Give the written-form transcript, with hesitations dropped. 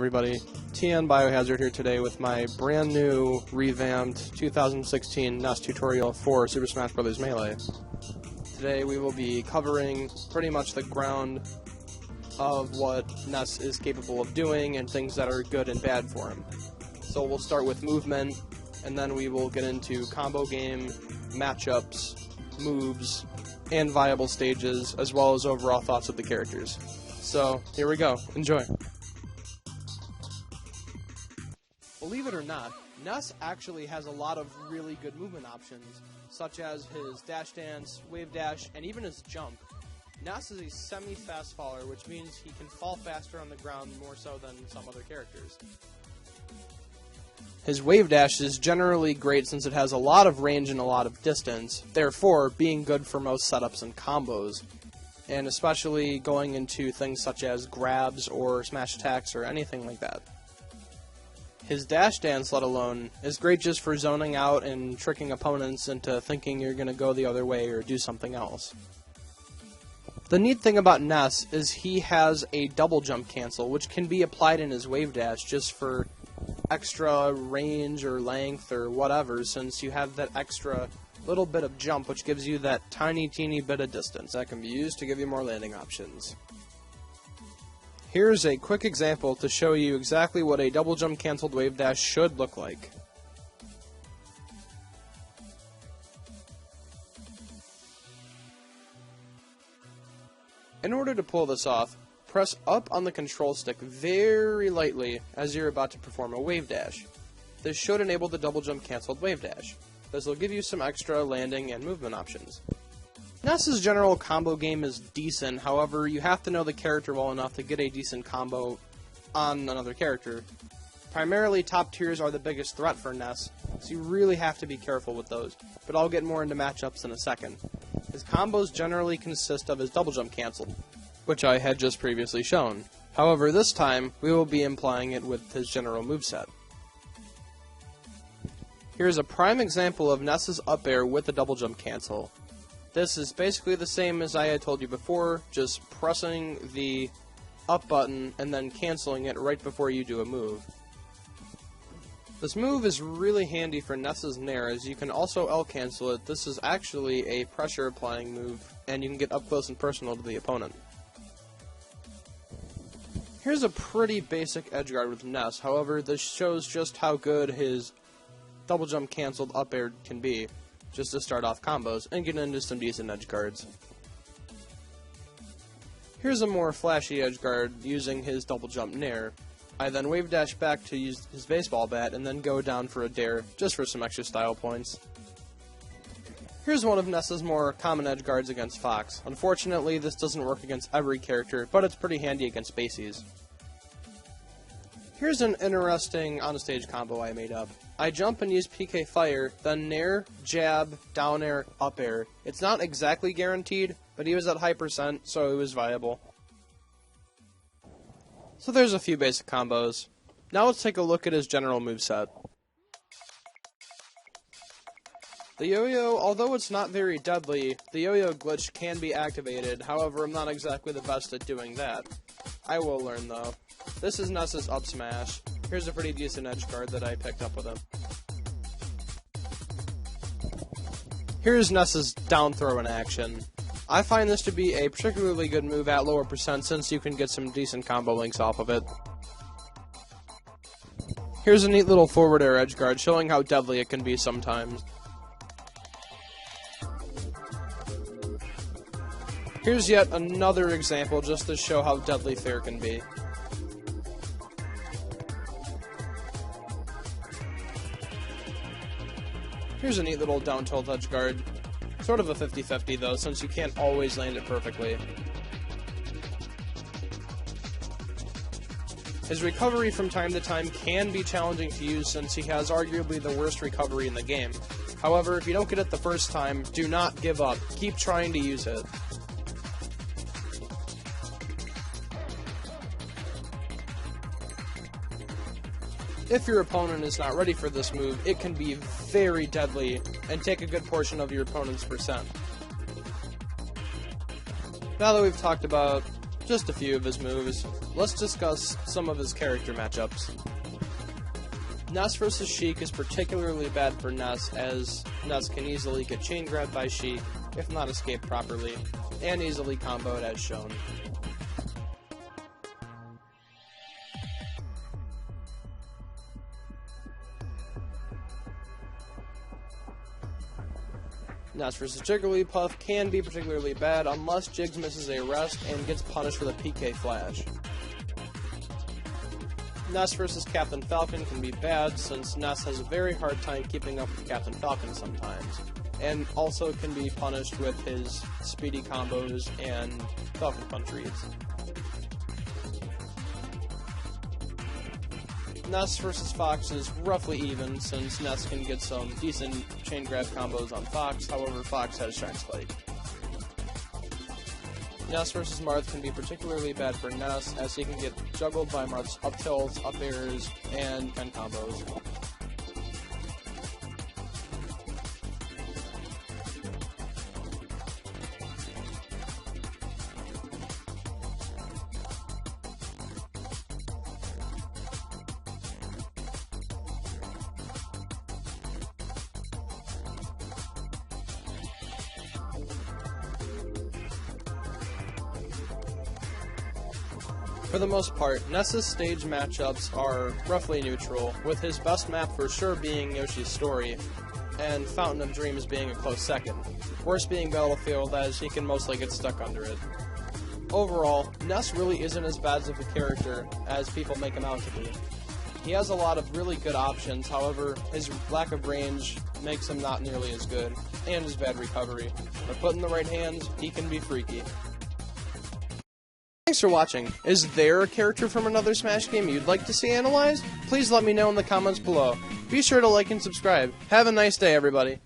everybody? TN BiohaZard here today with my brand new, revamped 2016 Ness tutorial for Super Smash Bros. Melee. Today we will be covering pretty much the ground of what Ness is capable of doing and things that are good and bad for him. So we'll start with movement, and then we will get into combo game, matchups, moves, and viable stages, as well as overall thoughts of the characters. So, here we go. Enjoy. Believe it or not, Ness actually has a lot of really good movement options, such as his dash dance, wave dash, and even his jump. Ness is a semi-fast faller, which means he can fall faster on the ground more so than some other characters. His wave dash is generally great since it has a lot of range and a lot of distance, therefore being good for most setups and combos, and especially going into things such as grabs or smash attacks or anything like that. His dash dance, let alone, is great just for zoning out and tricking opponents into thinking you're going to go the other way or do something else. The neat thing about Ness is he has a double jump cancel, which can be applied in his wave dash just for extra range or length or whatever, since you have that extra little bit of jump, which gives you that teeny bit of distance that can be used to give you more landing options. Here's a quick example to show you exactly what a double jump canceled wave dash should look like. In order to pull this off, press up on the control stick very lightly as you're about to perform a wave dash. This should enable the double jump canceled wave dash. This will give you some extra landing and movement options. Ness's general combo game is decent, however, you have to know the character well enough to get a decent combo on another character. Primarily, top tiers are the biggest threat for Ness, so you really have to be careful with those, but I'll get more into matchups in a second. His combos generally consist of his double jump cancel, which I had just previously shown. However, this time, we will be implying it with his general moveset. Here's a prime example of Ness's up air with the double jump cancel. This is basically the same as I had told you before, just pressing the up button and then canceling it right before you do a move. This move is really handy for Ness's Nair, as you can also L-cancel it. This is actually a pressure applying move, and you can get up close and personal to the opponent. Here's a pretty basic edgeguard with Ness, however, this shows just how good his double jump canceled up air can be, just to start off combos and get into some decent edgeguards. Here's a more flashy edgeguard using his double jump Nair. I then wave dash back to use his baseball bat and then go down for a dare, just for some extra style points. Here's one of Ness's more common edgeguards against Fox. Unfortunately, this doesn't work against every character, but it's pretty handy against bases. Here's an interesting on-stage combo I made up. I jump and use PK Fire, then Nair, jab, down air, up air. It's not exactly guaranteed, but he was at high percent, so it was viable. So there's a few basic combos. Now let's take a look at his general moveset. The yo-yo, although it's not very deadly, the yo-yo glitch can be activated, however I'm not exactly the best at doing that. I will learn though. This is Ness's up smash. Here's a pretty decent edgeguard that I picked up with him. Here's Ness's down throw in action. I find this to be a particularly good move at lower percent since you can get some decent combo links off of it. Here's a neat little forward air edgeguard showing how deadly it can be sometimes. Here's yet another example just to show how deadly fair can be. Here's a neat little down tilt edgeguard. Sort of a 50-50 though, since you can't always land it perfectly. His recovery from time to time can be challenging to use since he has arguably the worst recovery in the game. However, if you don't get it the first time, do not give up. Keep trying to use it. If your opponent is not ready for this move, it can be very deadly and take a good portion of your opponent's percent. Now that we've talked about just a few of his moves. Let's discuss some of his character matchups. Ness vs. Sheik is particularly bad for Ness, as Ness can easily get chain grabbed by Sheik, if not escape properly, and easily comboed as shown. Ness vs. Jigglypuff can be particularly bad unless Jiggs misses a rest and gets punished with a PK Flash. Ness vs. Captain Falcon can be bad since Ness has a very hard time keeping up with Captain Falcon sometimes, and also can be punished with his speedy combos and Falcon Punch reads. Ness vs. Fox is roughly even, since Ness can get some decent chain grab combos on Fox, however Fox has Shine Spike. Ness vs. Marth can be particularly bad for Ness, as he can get juggled by Marth's up tilts, up airs, and pen combos. For the most part, Ness's stage matchups are roughly neutral, with his best map for sure being Yoshi's Story, and Fountain of Dreams being a close second, worst being Battlefield, as he can mostly get stuck under it. Overall, Ness really isn't as bad of a character as people make him out to be. He has a lot of really good options, however, his lack of range makes him not nearly as good, and his bad recovery. But put in the right hands, he can be freaky. Thanks for watching. Is there a character from another Smash game you'd like to see analyzed? Please let me know in the comments below. Be sure to like and subscribe. Have a nice day, everybody.